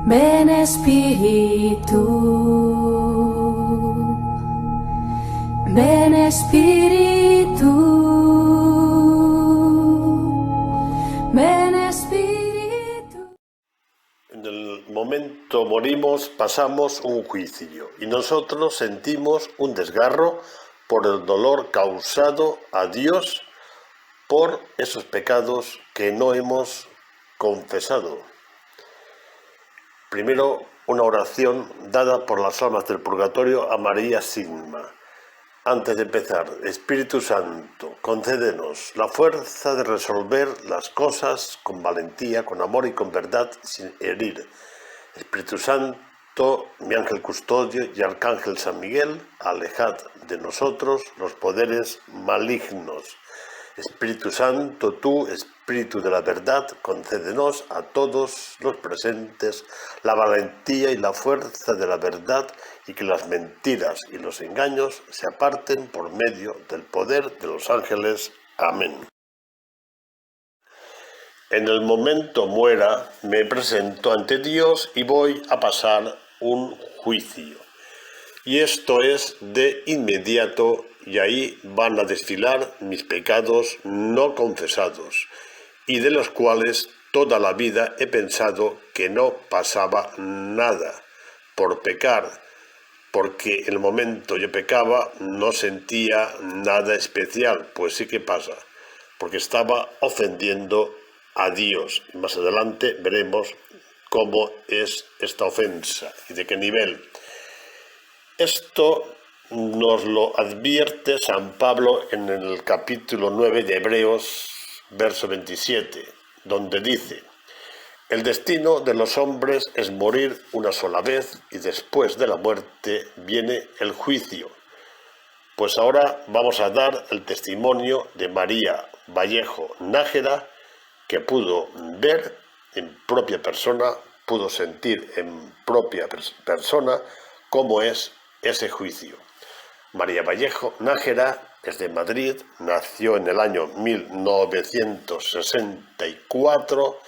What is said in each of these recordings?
Ven Espíritu, ven Espíritu, ven Espíritu. En el momento morimos, pasamos un juicio y nosotros sentimos un desgarro por el dolor causado a Dios por esos pecados que no hemos confesado. Primero, una oración dada por las almas del purgatorio a María Sigma. Antes de empezar, Espíritu Santo, concédenos la fuerza de resolver las cosas con valentía, con amor y con verdad, sin herir. Espíritu Santo, mi ángel custodio y arcángel San Miguel, alejad de nosotros los poderes malignos. Espíritu Santo, tú, Espíritu de la verdad, concédenos a todos los presentes la valentía y la fuerza de la verdad y que las mentiras y los engaños se aparten por medio del poder de los ángeles. Amén. En el momento muera, me presento ante Dios y voy a pasar un juicio. Y esto es de inmediato, y ahí van a desfilar mis pecados no confesados, y de los cuales toda la vida he pensado que no pasaba nada por pecar, porque en el momento yo pecaba no sentía nada especial, pues sí que pasa, porque estaba ofendiendo a Dios. Y más adelante veremos cómo es esta ofensa y de qué nivel. Esto nos lo advierte San Pablo en el capítulo 9 de Hebreos, verso 27, donde dice: el destino de los hombres es morir una sola vez y después de la muerte viene el juicio. Pues ahora vamos a dar el testimonio de María Vallejo Nájera, que pudo ver en propia persona, pudo sentir en propia persona cómo es ese juicio. María Vallejo Nájera es de Madrid, nació en el año 1964,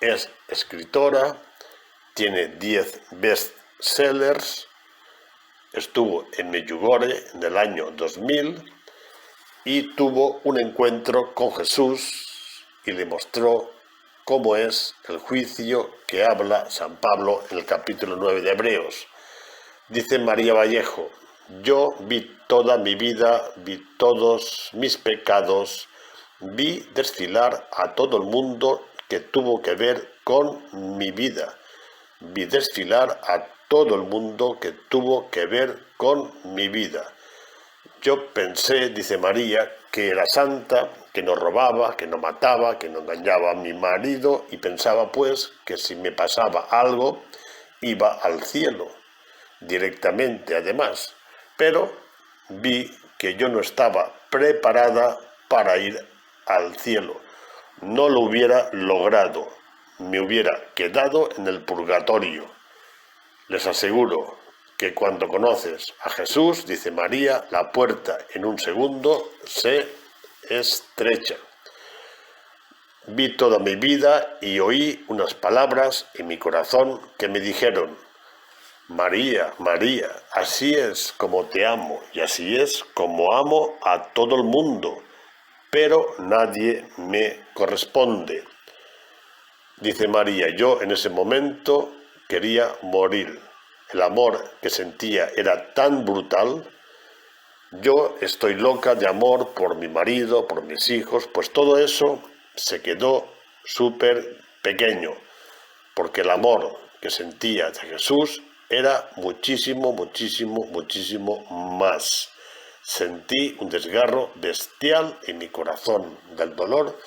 es escritora, tiene 10 bestsellers, estuvo en Medjugorje en el año 2000 y tuvo un encuentro con Jesús y le mostró cómo es el juicio que habla San Pablo en el capítulo 9 de Hebreos. Dice María Vallejo: yo vi toda mi vida, vi todos mis pecados, vi desfilar a todo el mundo que tuvo que ver con mi vida, vi desfilar a todo el mundo que tuvo que ver con mi vida. Yo pensé, dice María, que era santa, que no robaba, que no mataba, que no engañaba a mi marido, y pensaba pues que si me pasaba algo iba al cielo directamente, además, pero vi que yo no estaba preparada para ir al cielo. No lo hubiera logrado, me hubiera quedado en el purgatorio. Les aseguro que cuando conoces a Jesús, dice María, la puerta en un segundo se estrecha. Vi toda mi vida y oí unas palabras en mi corazón que me dijeron: María, María, así es como te amo y así es como amo a todo el mundo, pero nadie me corresponde. Dice María, yo en ese momento quería morir. El amor que sentía era tan brutal. Yo estoy loca de amor por mi marido, por mis hijos, pues todo eso se quedó súper pequeño, porque el amor que sentía de Jesús era muchísimo, muchísimo, muchísimo más. Sentí un desgarro bestial en mi corazón del dolor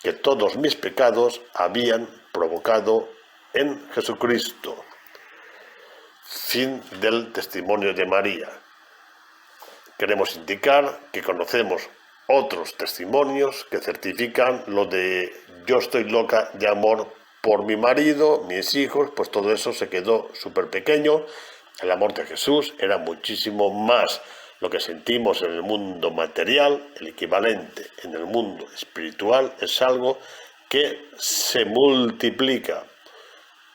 que todos mis pecados habían provocado en Jesucristo. Fin del testimonio de María. Queremos indicar que conocemos otros testimonios que certifican lo de yo estoy loca de amor por mi marido, mis hijos, pues todo eso se quedó súper pequeño. El amor de Jesús era muchísimo más. Lo que sentimos en el mundo material, el equivalente en el mundo espiritual, es algo que se multiplica.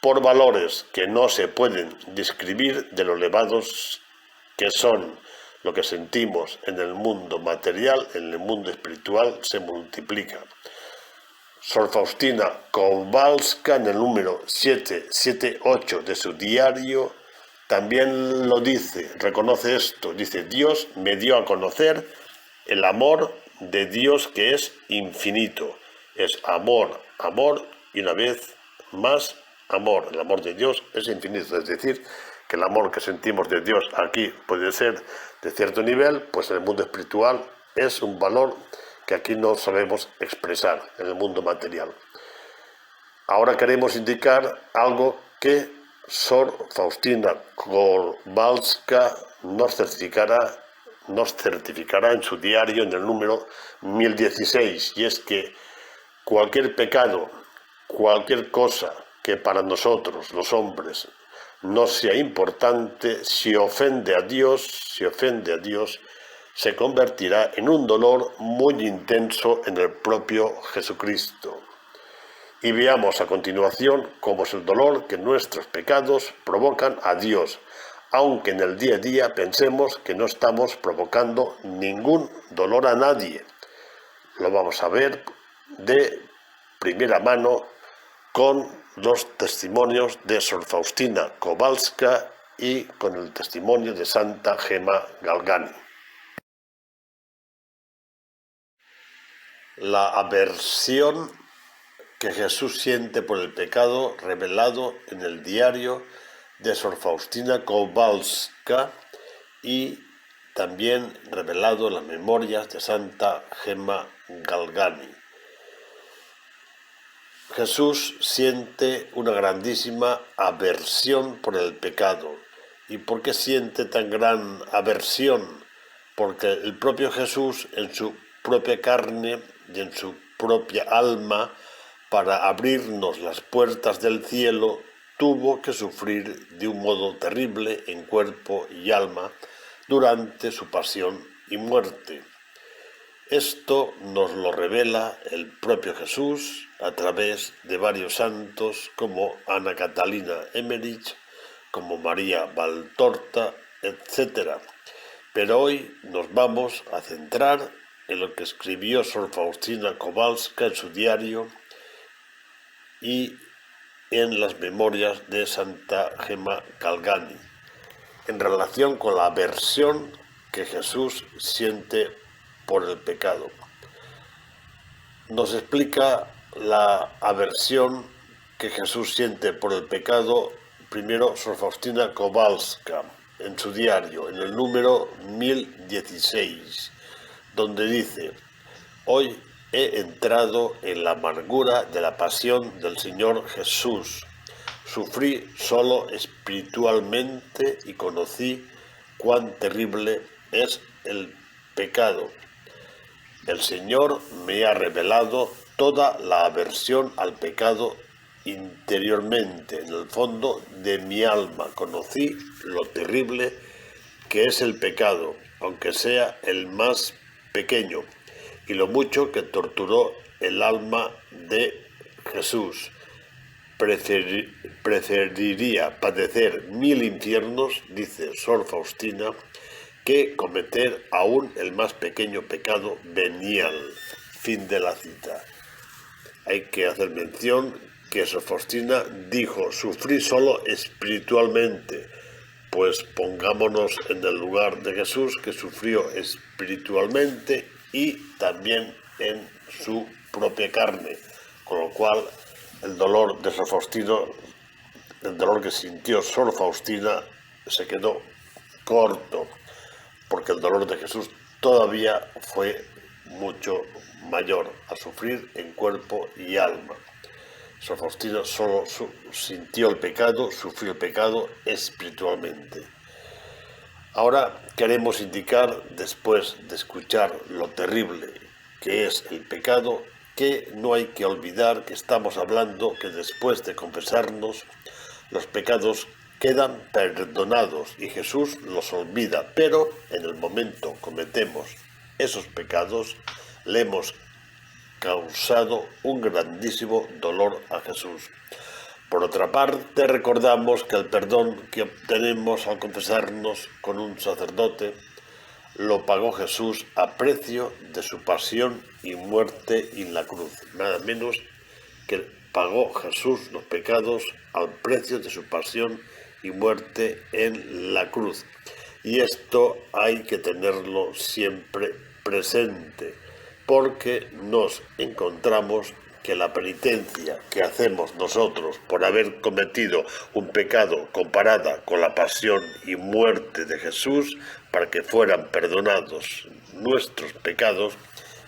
por valores que no se pueden describir de lo elevados que son. Lo que sentimos en el mundo material, en el mundo espiritual, se multiplica. Sor Faustina Kowalska, en el número 778 de su diario, también lo dice, reconoce esto, dice: Dios me dio a conocer el amor de Dios, que es infinito. Es amor, amor y una vez más amor. El amor de Dios es infinito, es decir, que el amor que sentimos de Dios aquí puede ser de cierto nivel, pues en el mundo espiritual es un valor que aquí no sabemos expresar en el mundo material. Ahora queremos indicar algo que Sor Faustina Kowalska nos certificará en su diario, en el número 1016, y es que cualquier pecado, cualquier cosa que para nosotros, los hombres, no sea importante, si ofende a Dios, se convertirá en un dolor muy intenso en el propio Jesucristo. Y veamos a continuación cómo es el dolor que nuestros pecados provocan a Dios, aunque en el día a día pensemos que no estamos provocando ningún dolor a nadie. Lo vamos a ver de primera mano con los testimonios de Sor Faustina Kowalska y con el testimonio de Santa Gemma Galgani. La aversión que Jesús siente por el pecado, revelado en el diario de Sor Faustina Kowalska y también revelado en las memorias de Santa Gemma Galgani. Jesús siente una grandísima aversión por el pecado. ¿Y por qué siente tan gran aversión? Porque el propio Jesús, en su propia carne y en su propia alma, para abrirnos las puertas del cielo, tuvo que sufrir de un modo terrible en cuerpo y alma durante su pasión y muerte. Esto nos lo revela el propio Jesús a través de varios santos como Ana Catalina Emmerich, como María Valtorta, etc. Pero hoy nos vamos a centrar en lo que escribió Sor Faustina Kowalska en su diario y en las memorias de Santa Gemma Galgani, en relación con la aversión que Jesús siente por el pecado. Nos explica la aversión que Jesús siente por el pecado primero Sor Faustina Kowalska en su diario, en el número 1016, donde dice: hoy he entrado en la amargura de la pasión del Señor Jesús. Sufrí solo espiritualmente y conocí cuán terrible es el pecado. El Señor me ha revelado toda la aversión al pecado interiormente, en el fondo de mi alma. Conocí lo terrible que es el pecado, aunque sea el más pequeño, y lo mucho que torturó el alma de Jesús. Preferiría padecer 1000 infiernos, dice Sor Faustina, que cometer aún el más pequeño pecado venial. Fin de la cita. Hay que hacer mención que Sor Faustina dijo: sufrí solo espiritualmente. Pues pongámonos en el lugar de Jesús, que sufrió espiritualmente y también en su propia carne, con lo cual el dolor de Sor Faustina, el dolor que sintió Sor Faustina, se quedó corto, porque el dolor de Jesús todavía fue mucho mayor, a sufrir en cuerpo y alma. Sor Faustina solo sintió el pecado, sufrió el pecado espiritualmente. Ahora queremos indicar, después de escuchar lo terrible que es el pecado, que no hay que olvidar que estamos hablando que después de confesarnos, los pecados quedan perdonados y Jesús los olvida, pero en el momento cometemos esos pecados, le hemos causado un grandísimo dolor a Jesús. Por otra parte, recordamos que el perdón que obtenemos al confesarnos con un sacerdote lo pagó Jesús a precio de su pasión y muerte en la cruz. Nada menos que pagó Jesús los pecados al precio de su pasión y muerte en la cruz. Y esto hay que tenerlo siempre presente, porque nos encontramos que la penitencia que hacemos nosotros por haber cometido un pecado comparada con la pasión y muerte de Jesús, para que fueran perdonados nuestros pecados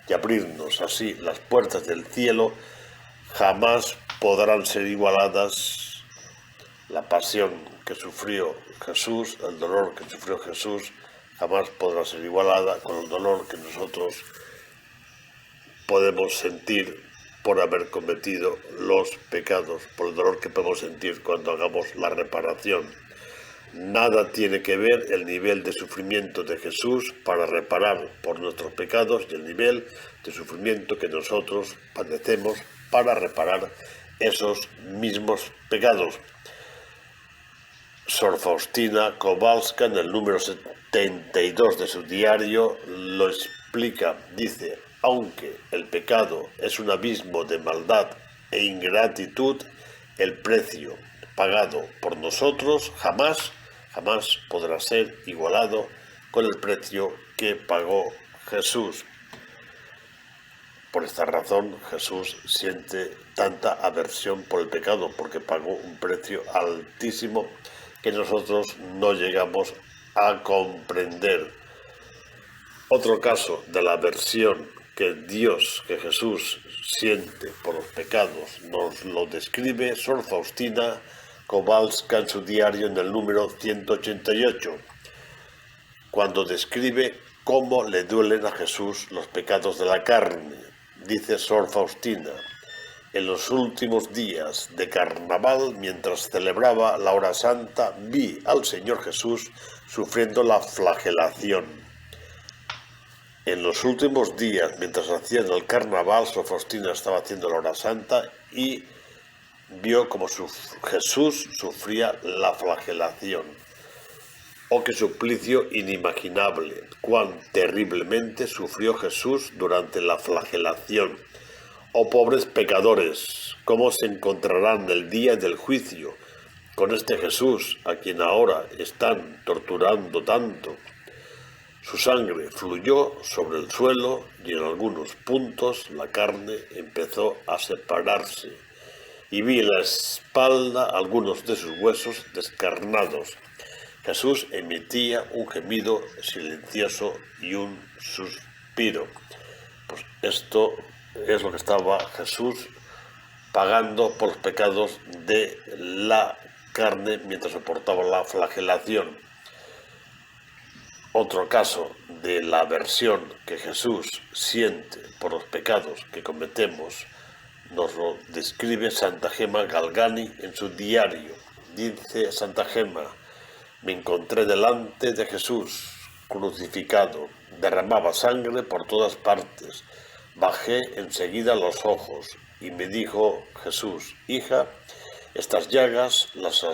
y abrirnos así las puertas del cielo, jamás podrán ser igualadas. La pasión que sufrió Jesús, el dolor que sufrió Jesús, jamás podrá ser igualada con el dolor que nosotros podemos sentir por haber cometido los pecados, por el dolor que podemos sentir cuando hagamos la reparación. Nada tiene que ver el nivel de sufrimiento de Jesús para reparar por nuestros pecados y el nivel de sufrimiento que nosotros padecemos para reparar esos mismos pecados. Sor Faustina Kowalska, en el número 72 de su diario, lo explica. Dice: aunque el pecado es un abismo de maldad e ingratitud, el precio pagado por nosotros jamás podrá ser igualado con el precio que pagó Jesús. Por esta razón, Jesús siente tanta aversión por el pecado, porque pagó un precio altísimo que nosotros no llegamos a comprender. Otro caso de la aversión que Jesús siente por los pecados nos lo describe Sor Faustina Kowalska en su diario en el número 188, cuando describe cómo le duelen a Jesús los pecados de la carne. Dice Sor Faustina: en los últimos días de carnaval, mientras celebraba la hora santa, vi al Señor Jesús sufriendo la flagelación. En los últimos días, mientras hacían el carnaval, Sor Faustina estaba haciendo la hora santa y vio como Jesús sufría la flagelación. ¡Oh, qué suplicio inimaginable! ¡Cuán terriblemente sufrió Jesús durante la flagelación! ¡Oh, pobres pecadores! ¿Cómo se encontrarán el día del juicio con este Jesús a quien ahora están torturando tanto? Su sangre fluyó sobre el suelo y en algunos puntos la carne empezó a separarse, y vi en la espalda algunos de sus huesos descarnados. Jesús emitía un gemido silencioso y un suspiro. Pues esto es lo que estaba Jesús pagando por los pecados de la carne mientras soportaba la flagelación. Otro caso de la aversión que Jesús siente por los pecados que cometemos nos lo describe Santa Gema Galgani en su diario. Dice Santa Gema: me encontré delante de Jesús crucificado, derramaba sangre por todas partes. Bajé enseguida los ojos y me dijo Jesús: hija, estas llagas las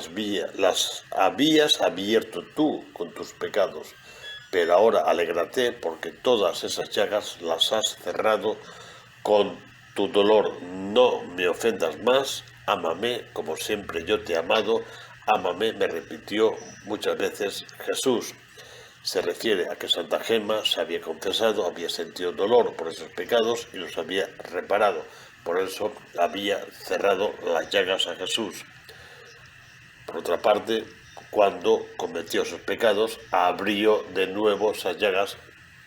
habías abierto tú con tus pecados, pero ahora alégrate porque todas esas llagas las has cerrado con tu dolor. No me ofendas más, ámame como siempre yo te he amado, ámame, me repitió muchas veces Jesús. Se refiere a que Santa Gema se había confesado, había sentido dolor por esos pecados y los había reparado. Por eso había cerrado las llagas a Jesús. Por otra parte, cuando cometió esos pecados, abrió de nuevo esas llagas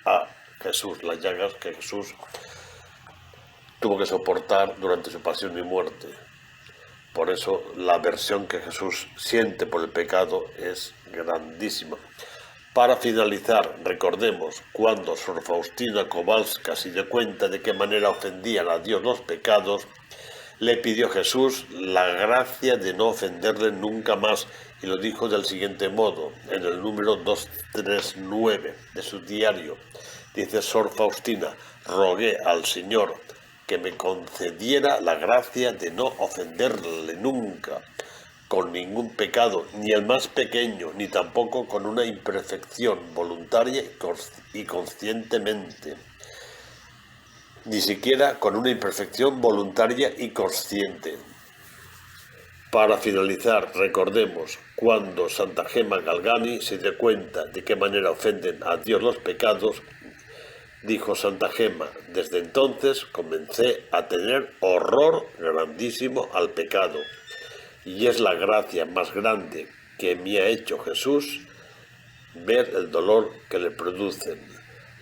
a Jesús, las llagas que Jesús tuvo que soportar durante su pasión y muerte. Por eso la aversión que Jesús siente por el pecado es grandísima. Para finalizar, recordemos cuando Sor Faustina Kowalska se dio cuenta de qué manera ofendían a Dios los pecados, le pidió a Jesús la gracia de no ofenderle nunca más, y lo dijo del siguiente modo, en el número 239 de su diario. Dice Sor Faustina: rogué al Señor que me concediera la gracia de no ofenderle nunca con ningún pecado, ni el más pequeño, ni tampoco con una imperfección voluntaria y conscientemente, ni siquiera con una imperfección voluntaria y consciente. Para finalizar, recordemos cuando Santa Gemma Galgani se dio cuenta de qué manera ofenden a Dios los pecados. Dijo Santa Gemma: desde entonces comencé a tener horror grandísimo al pecado, y es la gracia más grande que me ha hecho Jesús ver el dolor que le producen.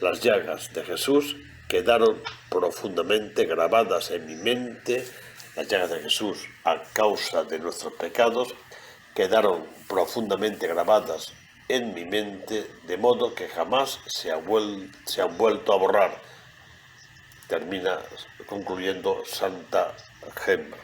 Las llagas de Jesús quedaron profundamente grabadas en mi mente. Las llagas de Jesús, a causa de nuestros pecados, quedaron profundamente grabadas en mi mente, de modo que jamás se han vuelto a borrar. Termina concluyendo Santa Gemma.